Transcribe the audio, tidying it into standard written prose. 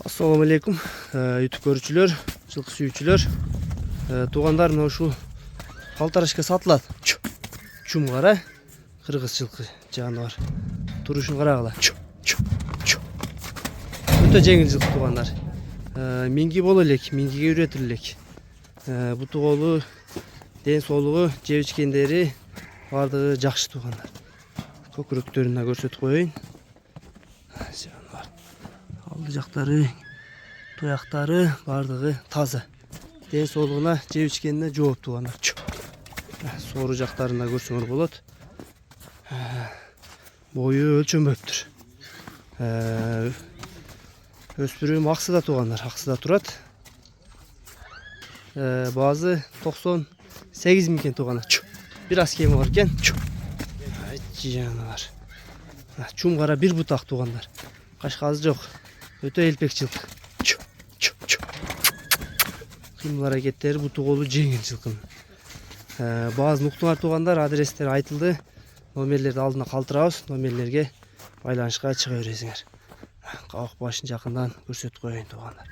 Assalamu alaikum YouTube көрүүчүлөр, жылкы сүйүүчүлөр. Туугандар, мына ушул калтарашка сатылат. Чумгара кыргыз жылкы жаныбар. Турушун карагыла. Өтө жеңил жылкы туугандар. Минги боло элек, мингиге үйрөтүлө элек. Буту колу, ден соолугу, жеп ичкендери бардыгы жакшы туугандар. Көкүрөктөрүн көрсөтүп коеюн. Алды жактары, туяктары бардыгы таза. Ден соолугуна, жеп ичкенине жооп туугандар. Соору жактарында көрсөңөр болот. Бою өлчөнбөптүр. Өспүрүм аксыда туугандар, аксыда турат. Баазы 98 миңкен туугандар. Бир аз кеми бар экен. Жаныбар. Чумгара бир бутак туугандар. Кашказы жок. Өтө элпек жылкы. Кыймыл аракеттери буту колу жеңил жылкынын. Баазы уктуңар туугандар, адрестер айтылды. Номерлерди алдына калтырабыз, номерлерге байланышка чыга бересиңер. Кабак башын жакындан көрсөтүп коеюн туугандар.